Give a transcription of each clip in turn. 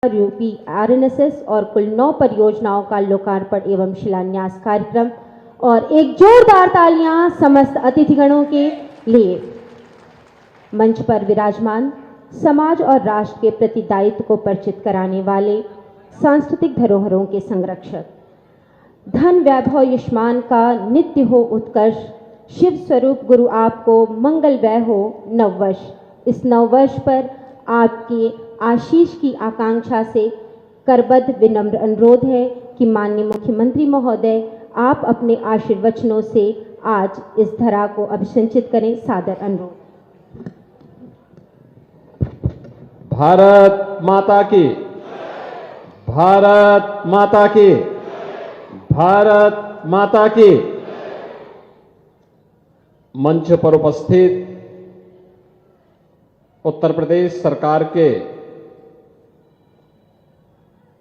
UP आरएनएसएस और कुल 9 परियोजनाओं का लोकार्पण एवं शिलान्यास कार्यक्रम और एक जोरदार तालियां समस्त अतिथिगणों के लिए। मंच पर विराजमान समाज और राष्ट्र के प्रति दायित्व को परिचित कराने वाले सांस्कृतिक धरोहरों के संरक्षक, धन वैभव युष्मान का नित्य हो उत्कर्ष, शिव स्वरूप गुरु आपको मंगलमय हो नववर्ष। इस नववर्ष पर आपके आशीष की आकांक्षा से करबद्ध विनम्र अनुरोध है कि माननीय मुख्यमंत्री महोदय आप अपने आशीर्वचनों से आज इस धरा को अभिषिंचित करें। सादर अनुरोध। भारत माता की, भारत माता की, भारत माता की। मंच पर उपस्थित उत्तर प्रदेश सरकार के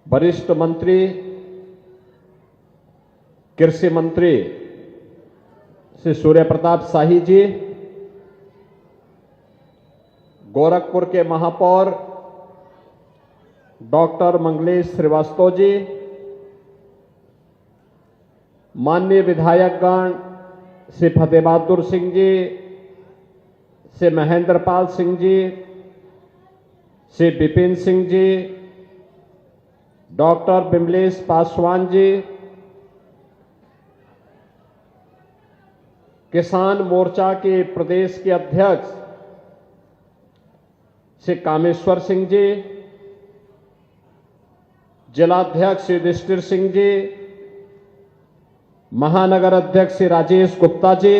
वरिष्ठ मंत्री, कृषि मंत्री श्री सूर्य प्रताप शाही जी, गोरखपुर के महापौर डॉक्टर मंगलेश श्रीवास्तव जी, माननीय विधायकगण श्री फतेह बहादुर सिंह जी, श्री महेंद्र पाल सिंह जी, श्री विपिन सिंह जी, डॉक्टर विमलेश पासवान जी, किसान मोर्चा के प्रदेश के अध्यक्ष श्री कामेश्वर सिंह जी, जिलाध्यक्ष श्री युधिष्ठिर सिंह जी, महानगर अध्यक्ष श्री राजेश गुप्ता जी,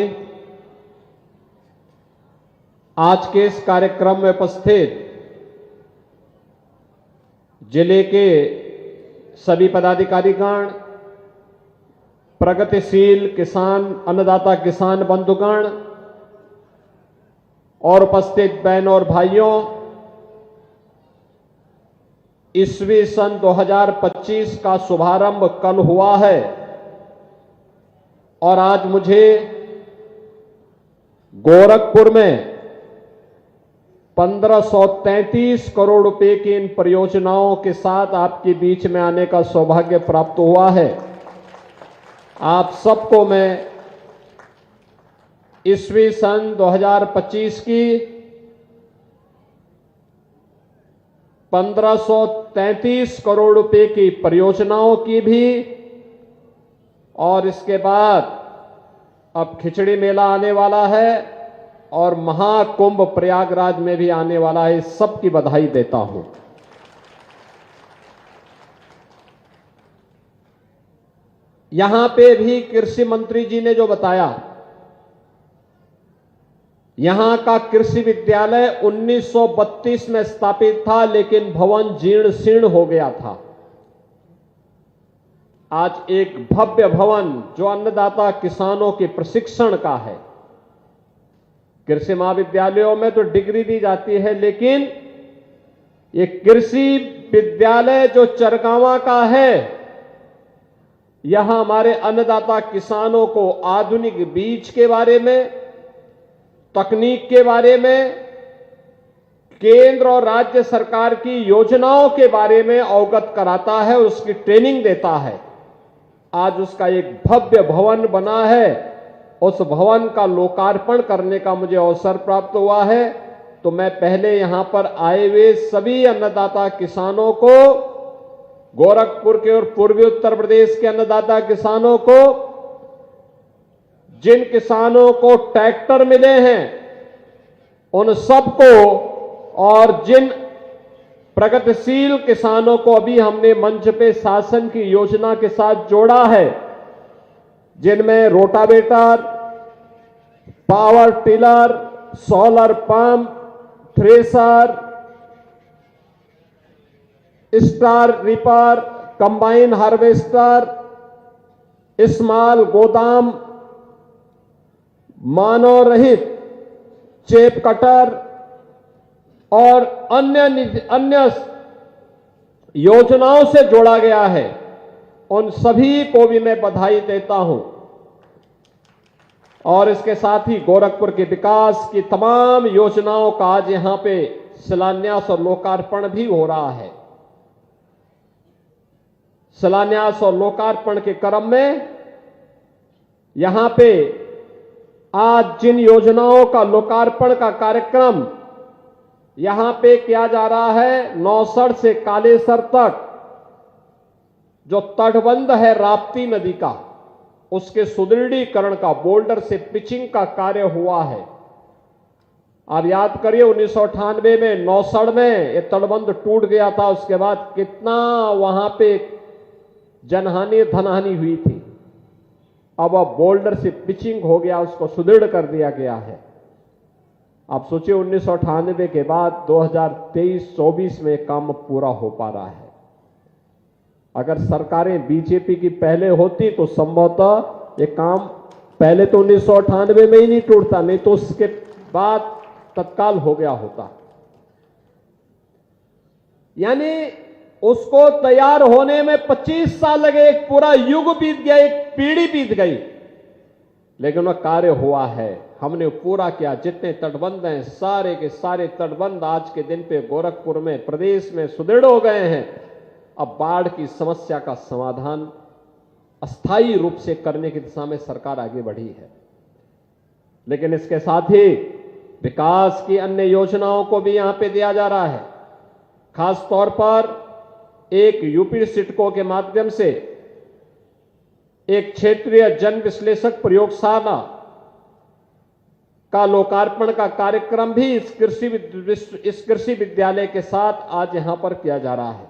आज के इस कार्यक्रम में उपस्थित जिले के सभी पदाधिकारीगण, प्रगतिशील किसान अन्नदाता किसान बंधुगण और उपस्थित बहनों और भाइयों, ईस्वी सन 2025 का शुभारंभ कल हुआ है और आज मुझे गोरखपुर में 1533 करोड़ रुपए की इन परियोजनाओं के साथ आपके बीच में आने का सौभाग्य प्राप्त हुआ है। आप सबको मैं ईस्वी सन 2025 की 1533 करोड़ रुपए की परियोजनाओं की भी और इसके बाद अब खिचड़ी मेला आने वाला है और महाकुंभ प्रयागराज में भी आने वाला है, इस सब की बधाई देता हूं। यहां पे भी कृषि मंत्री जी ने जो बताया, यहां का कृषि विद्यालय 1932 में स्थापित था, लेकिन भवन जीर्ण शीर्ण हो गया था। आज एक भव्य भवन जो अन्नदाता किसानों के प्रशिक्षण का है। कृषि महाविद्यालयों में तो डिग्री दी जाती है, लेकिन ये कृषि विद्यालय जो चरगावा का है, यहां हमारे अन्नदाता किसानों को आधुनिक बीज के बारे में, तकनीक के बारे में, केंद्र और राज्य सरकार की योजनाओं के बारे में अवगत कराता है, उसकी ट्रेनिंग देता है। आज उसका एक भव्य भवन बना है, उस भवन का लोकार्पण करने का मुझे अवसर प्राप्त हुआ है। तो मैं पहले यहां पर आए हुए सभी अन्नदाता किसानों को, गोरखपुर के और पूर्वी उत्तर प्रदेश के अन्नदाता किसानों को, जिन किसानों को ट्रैक्टर मिले हैं उन सबको, और जिन प्रगतिशील किसानों को अभी हमने मंच पे शासन की योजना के साथ जोड़ा है, जिनमें rotavator, power tiller, solar pump, thresher, star ripper, combine harvester, small गोदाम, मानव रहित चेप कटर और अन्य योजनाओं से जोड़ा गया है, उन सभी को भी मैं बधाई देता हूं। और इसके साथ ही गोरखपुर के विकास की तमाम योजनाओं का आज यहां पे शिलान्यास और लोकार्पण भी हो रहा है। शिलान्यास और लोकार्पण के क्रम में यहां पे आज जिन योजनाओं का लोकार्पण का कार्यक्रम यहां पे किया जा रहा है, नौसड़ से कालेसर तक जो तटबंध है राप्ती नदी का, उसके सुदृढ़ीकरण का, बोल्डर से पिचिंग का कार्य हुआ है। आप याद करिए 1998 में नौसड़ में ये तटबंध टूट गया था, उसके बाद कितना वहां पे जनहानि धनहानि हुई थी। अब बोल्डर से पिचिंग हो गया, उसको सुदृढ़ कर दिया गया है। आप सोचिए 1998 के बाद 2023-24 में काम पूरा हो पा रहा है। अगर सरकारें बीजेपी की पहले होती तो संभवतः ये काम पहले तो 1998 में ही नहीं टूटता, नहीं तो उसके बाद तत्काल हो गया होता। यानी उसको तैयार होने में 25 साल लगे, एक पूरा युग बीत गया, एक पीढ़ी बीत गई, लेकिन वह कार्य हुआ है। हमने पूरा किया। जितने तटबंध हैं सारे के सारे तटबंध आज के दिन पे गोरखपुर में, प्रदेश में सुदृढ़ हो गए हैं। अब बाढ़ की समस्या का समाधान अस्थायी रूप से करने की दिशा में सरकार आगे बढ़ी है, लेकिन इसके साथ ही विकास की अन्य योजनाओं को भी यहां पे दिया जा रहा है। खास तौर पर एक यूपी सिडको के माध्यम से एक क्षेत्रीय जन विश्लेषक प्रयोगशाला का लोकार्पण का कार्यक्रम भी इस कृषि विद्यालय के साथ आज यहां पर किया जा रहा है।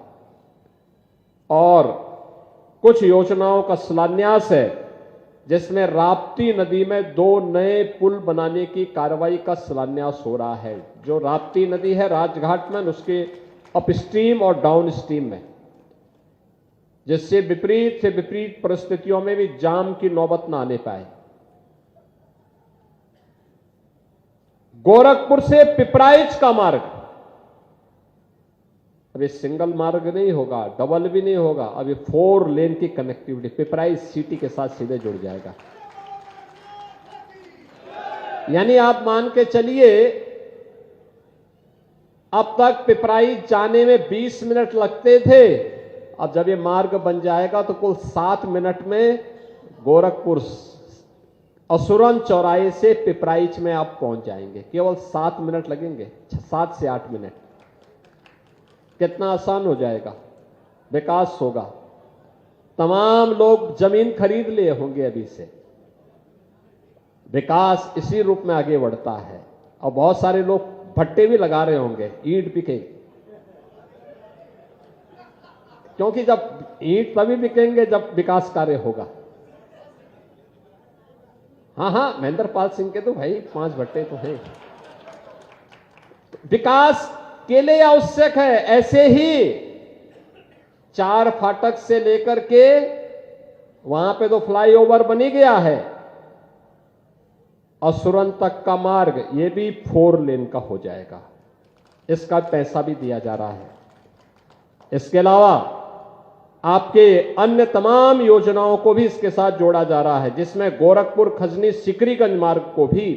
और कुछ योजनाओं का शिलान्यास है, जिसमें राप्ती नदी में 2 नए पुल बनाने की कार्रवाई का शिलान्यास हो रहा है। जो राप्ती नदी है राजघाट में, उसके अपस्ट्रीम और डाउनस्ट्रीम में, जिससे विपरीत से विपरीत परिस्थितियों में भी जाम की नौबत न आने पाए। गोरखपुर से पिपराइच का मार्ग अब ये सिंगल मार्ग नहीं होगा, डबल भी नहीं होगा, अब ये 4 लेन की कनेक्टिविटी पिपराइच सिटी के साथ सीधे जुड़ जाएगा। यानी आप मान के चलिए अब तक पिपराइच जाने में 20 मिनट लगते थे, अब जब ये मार्ग बन जाएगा तो कुल 7 मिनट में गोरखपुर असुरन चौराहे से पिपराइच में आप पहुंच जाएंगे। केवल 7 मिनट लगेंगे, 7 से 8 मिनट। कितना आसान हो जाएगा, विकास होगा। तमाम लोग जमीन खरीद लिए होंगे अभी से। विकास इसी रूप में आगे बढ़ता है। और बहुत सारे लोग भट्टे भी लगा रहे होंगे, ईंट बिके, क्योंकि जब ईंट तभी बिकेंगे जब विकास कार्य होगा। हाँ, महेंद्र पाल सिंह के तो भाई 5 भट्टे तो हैं। विकास के लिए आवश्यक है। ऐसे ही 4 फाटक से लेकर के वहां पे तो फ्लाईओवर बनी गया है, असुरन तक का मार्ग ये भी 4 लेन का हो जाएगा। इसका पैसा भी दिया जा रहा है। इसके अलावा आपके अन्य तमाम योजनाओं को भी इसके साथ जोड़ा जा रहा है, जिसमें गोरखपुर खजनी सिकरीगंज मार्ग को भी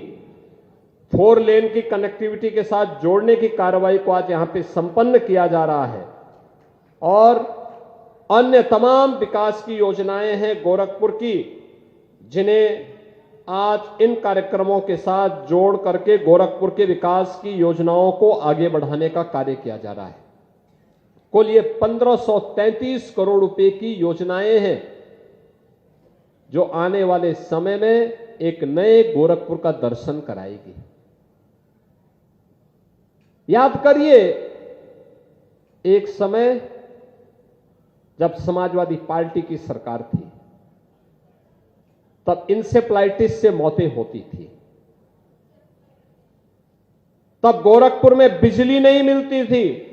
4 लेन की कनेक्टिविटी के साथ जोड़ने की कार्रवाई को आज यहां पे संपन्न किया जा रहा है। और अन्य तमाम विकास की योजनाएं हैं गोरखपुर की, जिन्हें आज इन कार्यक्रमों के साथ जोड़ करके गोरखपुर के विकास की योजनाओं को आगे बढ़ाने का कार्य किया जा रहा है। कुल ये 1533 करोड़ रुपए की योजनाएं हैं, जो आने वाले समय में एक नए गोरखपुर का दर्शन कराएगी। याद करिए, एक समय जब समाजवादी पार्टी की सरकार थी, तब इंसेफ्लाइटिस से मौतें होती थी। तब गोरखपुर में बिजली नहीं मिलती थी,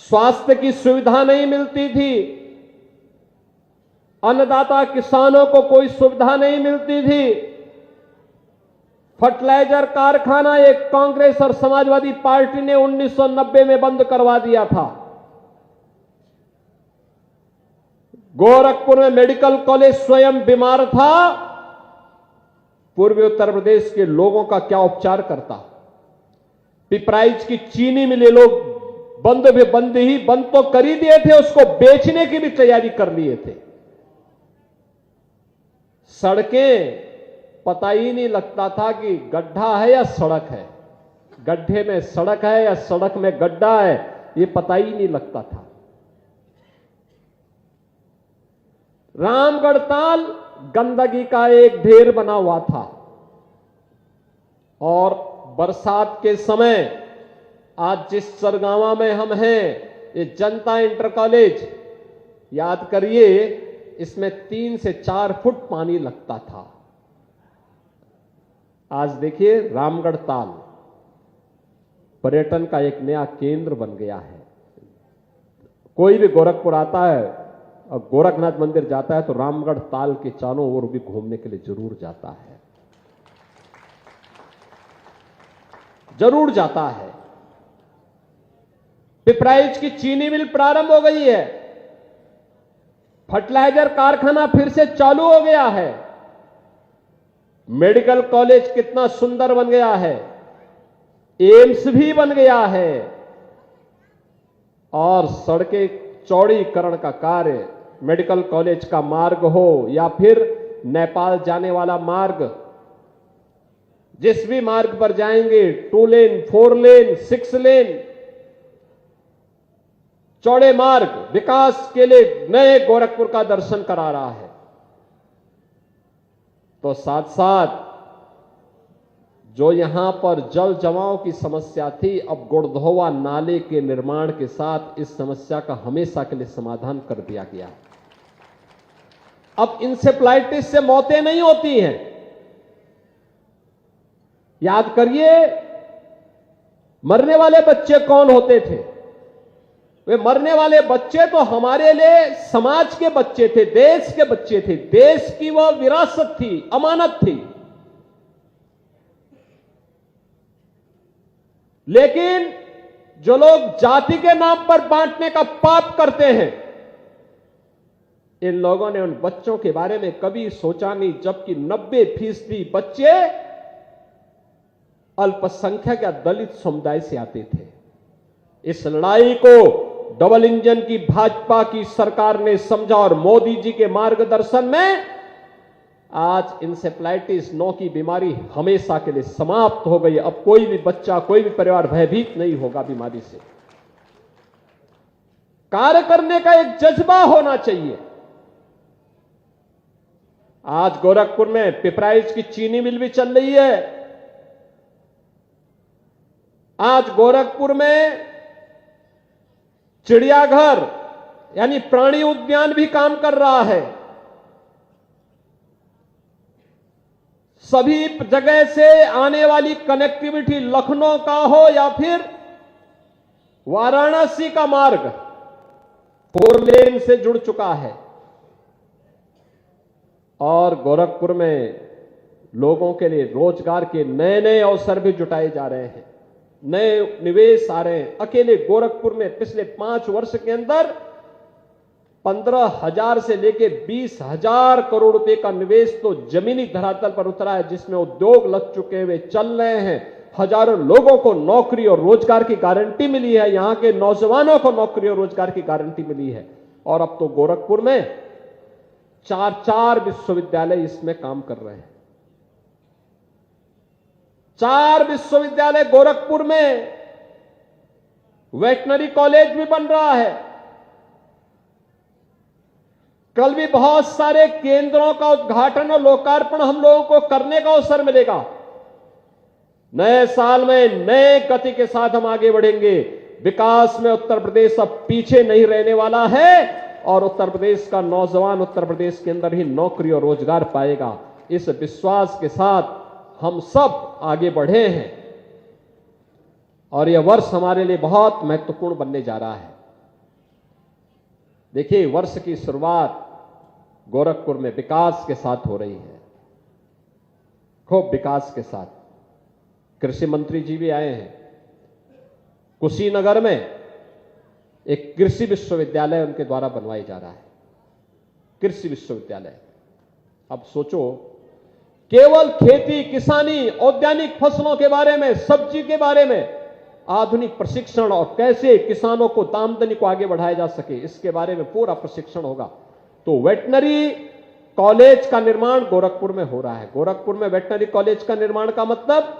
स्वास्थ्य की सुविधा नहीं मिलती थी, अन्नदाता किसानों को कोई सुविधा नहीं मिलती थी। फर्टिलाइजर कारखाना एक कांग्रेस और समाजवादी पार्टी ने 1990 में बंद करवा दिया था। गोरखपुर में मेडिकल कॉलेज स्वयं बीमार था, पूर्वी उत्तर प्रदेश के लोगों का क्या उपचार करता। पिपराइच की चीनी मिलें लोग बंद तो कर ही दिए थे, उसको बेचने की भी तैयारी कर लिए थे। सड़कें पता ही नहीं लगता था कि गड्ढा है या सड़क है, गड्ढे में सड़क है या सड़क में गड्ढा है, ये पता ही नहीं लगता था। रामगढ़ ताल गंदगी का एक ढेर बना हुआ था और बरसात के समय आज जिस सरगावा में हम हैं, ये जनता इंटर कॉलेज, याद करिए इसमें 3 से 4 फुट पानी लगता था। आज देखिए रामगढ़ ताल पर्यटन का एक नया केंद्र बन गया है। कोई भी गोरखपुर आता है और गोरखनाथ मंदिर जाता है तो रामगढ़ ताल के चारों ओर भी घूमने के लिए जरूर जाता है, जरूर जाता है। पिपराइच की चीनी मिल प्रारंभ हो गई है, फर्टिलाइजर कारखाना फिर से चालू हो गया है, मेडिकल कॉलेज कितना सुंदर बन गया है, एम्स भी बन गया है और सड़कें चौड़ीकरण का कार्य, मेडिकल कॉलेज का मार्ग हो या फिर नेपाल जाने वाला मार्ग, जिस भी मार्ग पर जाएंगे 2 लेन, 4 लेन, 6 लेन चौड़े मार्ग विकास के लिए नए गोरखपुर का दर्शन करा रहा है। तो साथ साथ जो यहां पर जल जमाव की समस्या थी, अब गुड़धोवा नाले के निर्माण के साथ इस समस्या का हमेशा के लिए समाधान कर दिया गया। अब इंसेफ्लाइटिस से मौतें नहीं होती हैं। याद करिए मरने वाले बच्चे कौन होते थे? वे मरने वाले बच्चे तो हमारे लिए समाज के बच्चे थे, देश के बच्चे थे, देश की वह विरासत थी, अमानत थी। लेकिन जो लोग जाति के नाम पर बांटने का पाप करते हैं, इन लोगों ने उन बच्चों के बारे में कभी सोचा नहीं, जबकि 90% बच्चे अल्पसंख्यक या दलित समुदाय से आते थे। इस लड़ाई को डबल इंजन की भाजपा की सरकार ने समझा और मोदी जी के मार्गदर्शन में आज इंसेफ्लाइटिस 9 की बीमारी हमेशा के लिए समाप्त हो गई। अब कोई भी बच्चा, कोई भी परिवार भयभीत नहीं होगा बीमारी से। कार्य करने का एक जज्बा होना चाहिए। आज गोरखपुर में पिपराइच की चीनी मिल भी चल रही है। आज गोरखपुर में चिड़ियाघर यानी प्राणी उद्यान भी काम कर रहा है। सभी जगह से आने वाली कनेक्टिविटी, लखनऊ का हो या फिर वाराणसी का मार्ग 4 लेन से जुड़ चुका है और गोरखपुर में लोगों के लिए रोजगार के नए नए अवसर भी जुटाए जा रहे हैं, नए निवेश आ रहे हैं। अकेले गोरखपुर में पिछले 5 वर्ष के अंदर 15,000 से लेकर 20,000 करोड़ रुपए का निवेश तो जमीनी धरातल पर उतरा है, जिसमें उद्योग लग चुके हुए चल रहे हैं। हजारों लोगों को नौकरी और रोजगार की गारंटी मिली है, यहां के नौजवानों को नौकरी और रोजगार की गारंटी मिली है। और अब तो गोरखपुर में 4 विश्वविद्यालय इसमें काम कर रहे हैं। 4 विश्वविद्यालय गोरखपुर में, वेटनरी कॉलेज भी बन रहा है। कल भी बहुत सारे केंद्रों का उद्घाटन और लोकार्पण हम लोगों को करने का अवसर मिलेगा। नए साल में नए गति के साथ हम आगे बढ़ेंगे। विकास में उत्तर प्रदेश अब पीछे नहीं रहने वाला है और उत्तर प्रदेश का नौजवान उत्तर प्रदेश के अंदर ही नौकरी और रोजगार पाएगा। इस विश्वास के साथ हम सब आगे बढ़े हैं और यह वर्ष हमारे लिए बहुत महत्वपूर्ण बनने जा रहा है। देखिए, वर्ष की शुरुआत गोरखपुर में विकास के साथ हो रही है, खूब विकास के साथ। कृषि मंत्री जी भी आए हैं। कुशीनगर में एक कृषि विश्वविद्यालय उनके द्वारा बनवाया जा रहा है, कृषि विश्वविद्यालय। अब सोचो, केवल खेती, किसानी, औद्यानिक फसलों के बारे में, सब्जी के बारे में आधुनिक प्रशिक्षण और कैसे किसानों को आमदनी को आगे बढ़ाया जा सके, इसके बारे में पूरा प्रशिक्षण होगा। तो वेटनरी कॉलेज का निर्माण गोरखपुर में हो रहा है। गोरखपुर में वेटनरी कॉलेज का निर्माण का मतलब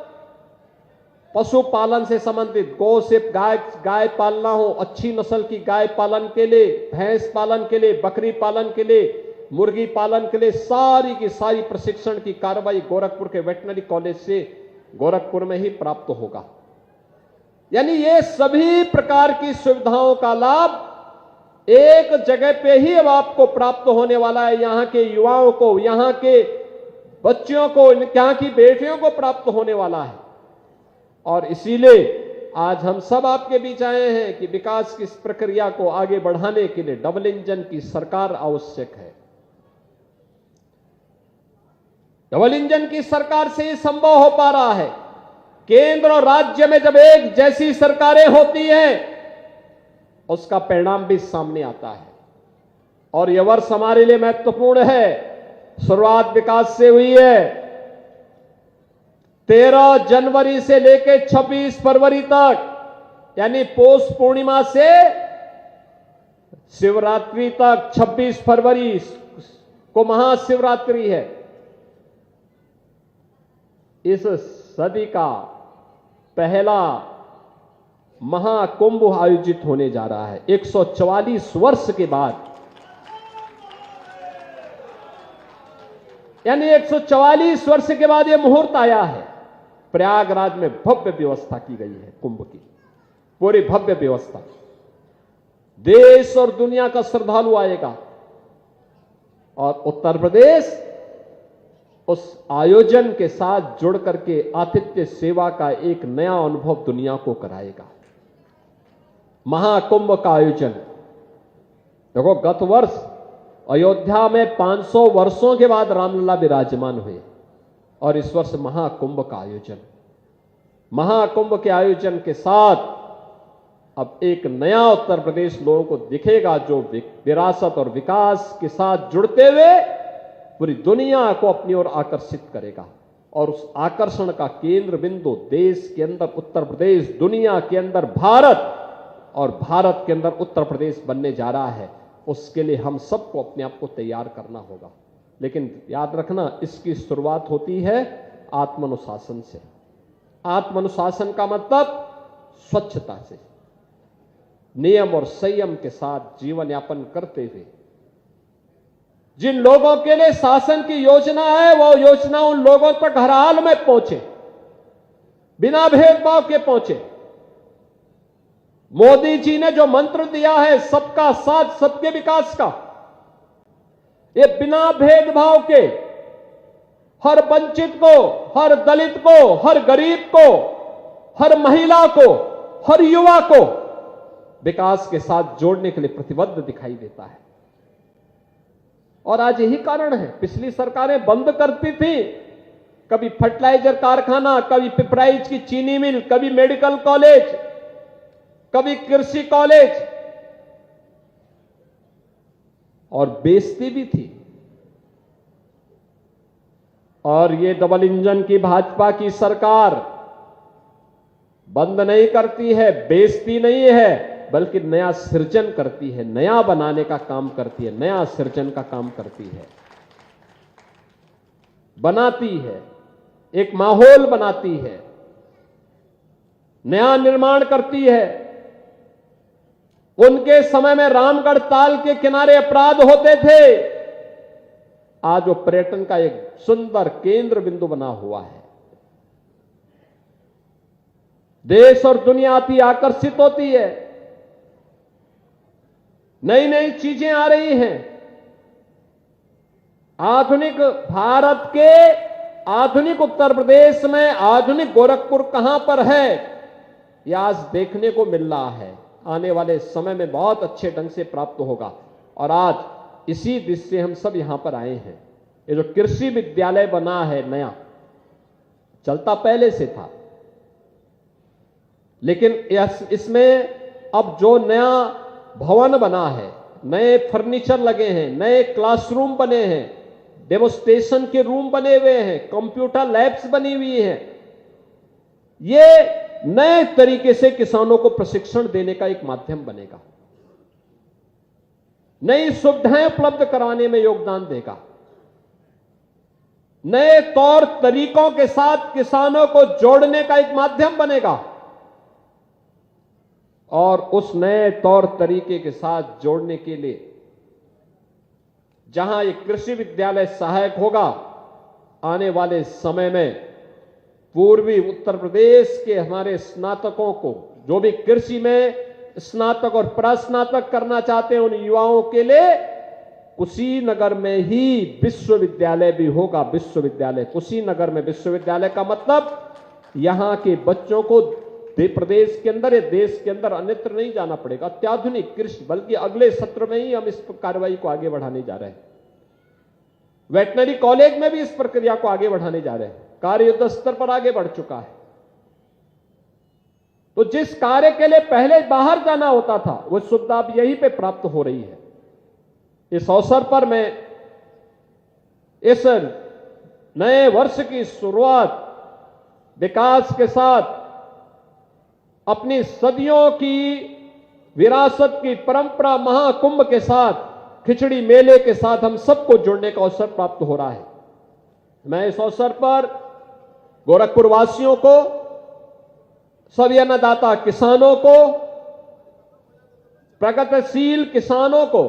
पशुपालन से संबंधित, गौ से गाय पालना हो, अच्छी नस्ल की गाय पालन के लिए, भैंस पालन के लिए, बकरी पालन के लिए, मुर्गी पालन के लिए सारी की सारी प्रशिक्षण की कार्रवाई गोरखपुर के वेटनरी कॉलेज से गोरखपुर में ही प्राप्त होगा। यानी ये सभी प्रकार की सुविधाओं का लाभ एक जगह पे ही अब आपको प्राप्त होने वाला है। यहां के युवाओं को, यहां के बच्चियों को, यहां की बेटियों को प्राप्त होने वाला है। और इसीलिए आज हम सब आपके बीच आए हैं कि विकास की इस प्रक्रिया को आगे बढ़ाने के लिए डबल इंजन की सरकार आवश्यक है। डबल इंजन की सरकार से ही संभव हो पा रहा है। केंद्र और राज्य में जब एक जैसी सरकारें होती हैं, उसका परिणाम भी सामने आता है। और यह वर्ष हमारे लिए महत्वपूर्ण है। शुरुआत विकास से हुई है। 13 जनवरी से लेकर 26 फरवरी तक, यानी पौष पूर्णिमा से शिवरात्रि तक, 26 फरवरी को महाशिवरात्रि है। इस सदी का पहला महाकुंभ आयोजित होने जा रहा है। 144 वर्ष के बाद, यानी 144 वर्ष के बाद यह मुहूर्त आया है। प्रयागराज में भव्य व्यवस्था की गई है कुंभ की, पूरी भव्य व्यवस्था। देश और दुनिया का श्रद्धालु आएगा और उत्तर प्रदेश उस आयोजन के साथ जुड़ करके आतिथ्य सेवा का एक नया अनुभव दुनिया को कराएगा। महाकुंभ का आयोजन देखो, गत वर्ष अयोध्या में 500 वर्षों के बाद रामलला विराजमान हुए और इस वर्ष महाकुंभ का आयोजन। महाकुंभ के आयोजन के साथ अब एक नया उत्तर प्रदेश लोगों को दिखेगा, जो विरासत और विकास के साथ जुड़ते हुए पूरी दुनिया को अपनी ओर आकर्षित करेगा। और उस आकर्षण का केंद्र बिंदु देश के अंदर उत्तर प्रदेश, दुनिया के अंदर भारत और भारत के अंदर उत्तर प्रदेश बनने जा रहा है। उसके लिए हम सबको अपने आप को तैयार करना होगा। लेकिन याद रखना, इसकी शुरुआत होती है आत्मानुशासन से। आत्मानुशासन का मतलब स्वच्छता से, नियम और संयम के साथ जीवन यापन करते हुए। जिन लोगों के लिए शासन की योजना है, वो योजना उन लोगों तक हर हाल में पहुंचे, बिना भेदभाव के पहुंचे। मोदी जी ने जो मंत्र दिया है सबका साथ सबके विकास का, ये बिना भेदभाव के हर वंचित को, हर दलित को, हर गरीब को, हर महिला को, हर युवा को विकास के साथ जोड़ने के लिए प्रतिबद्ध दिखाई देता है। और आज यही कारण है, पिछली सरकारें बंद करती थी, कभी फर्टिलाइजर कारखाना, कभी पिपराइच की चीनी मिल, कभी मेडिकल कॉलेज, कभी कृषि कॉलेज, और बेचती भी थी। और ये डबल इंजन की भाजपा की सरकार बंद नहीं करती है, बेचती नहीं है, बल्कि नया सृजन करती है, नया बनाने का काम करती है, नया सृजन का काम करती है, बनाती है, एक माहौल बनाती है, नया निर्माण करती है। उनके समय में रामगढ़ ताल के किनारे अपराध होते थे, आज वो पर्यटन का एक सुंदर केंद्र बिंदु बना हुआ है। देश और दुनिया अति आकर्षित होती है, नई नई चीजें आ रही हैं। आधुनिक भारत के आधुनिक उत्तर प्रदेश में आधुनिक गोरखपुर कहां पर है, यह आज देखने को मिल रहा है। आने वाले समय में बहुत अच्छे ढंग से प्राप्त होगा। और आज इसी दिशा से हम सब यहां पर आए हैं। ये जो कृषि विद्यालय बना है नया, चलता पहले से था, लेकिन इसमें अब जो नया भवन बना है, नए फर्नीचर लगे हैं, नए क्लासरूम बने हैं, डेमोस्ट्रेशन के रूम बने हुए हैं, कंप्यूटर लैब्स बनी हुई हैं। ये नए तरीके से किसानों को प्रशिक्षण देने का एक माध्यम बनेगा, नई सुविधाएं उपलब्ध कराने में योगदान देगा, नए तौर तरीकों के साथ किसानों को जोड़ने का एक माध्यम बनेगा। और उस नए तौर तरीके के साथ जोड़ने के लिए जहां एक कृषि विद्यालय सहायक होगा, आने वाले समय में पूर्वी उत्तर प्रदेश के हमारे स्नातकों को, जो भी कृषि में स्नातक और प्रस्नातक करना चाहते हैं, उन युवाओं के लिए कुशीनगर में ही विश्वविद्यालय भी होगा। विश्वविद्यालय कुशीनगर में, विश्वविद्यालय का मतलब यहां के बच्चों को प्रदेश के अंदर या देश के अंदर अन्यत्र नहीं जाना पड़ेगा। अत्याधुनिक कृषि, बल्कि अगले सत्र में ही हम इस कार्रवाई को आगे बढ़ाने जा रहे हैं। वेटनरी कॉलेज में भी इस प्रक्रिया को आगे बढ़ाने जा रहे हैं। कार्य युद्ध स्तर पर आगे बढ़ चुका है। तो जिस कार्य के लिए पहले बाहर जाना होता था, वो सुविधा अब यहीं पे प्राप्त हो रही है। इस अवसर पर मैं इस नए वर्ष की शुरुआत विकास के साथ, अपनी सदियों की विरासत की परंपरा महाकुंभ के साथ, खिचड़ी मेले के साथ हम सबको जुड़ने का अवसर प्राप्त हो रहा है। मैं इस अवसर पर गोरखपुर वासियों को, सभी अन्नदाता किसानों को, प्रगतिशील किसानों को,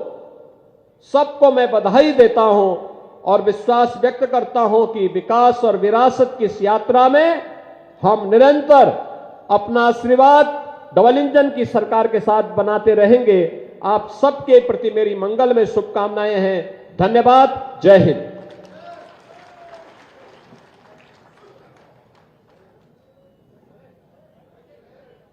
सबको मैं बधाई देता हूं और विश्वास व्यक्त करता हूं कि विकास और विरासत की इस यात्रा में हम निरंतर अपना आशीर्वाद डबल इंजन की सरकार के साथ बनाते रहेंगे। आप सबके प्रति मेरी मंगलमय शुभकामनाएं हैं। धन्यवाद। जय हिंद।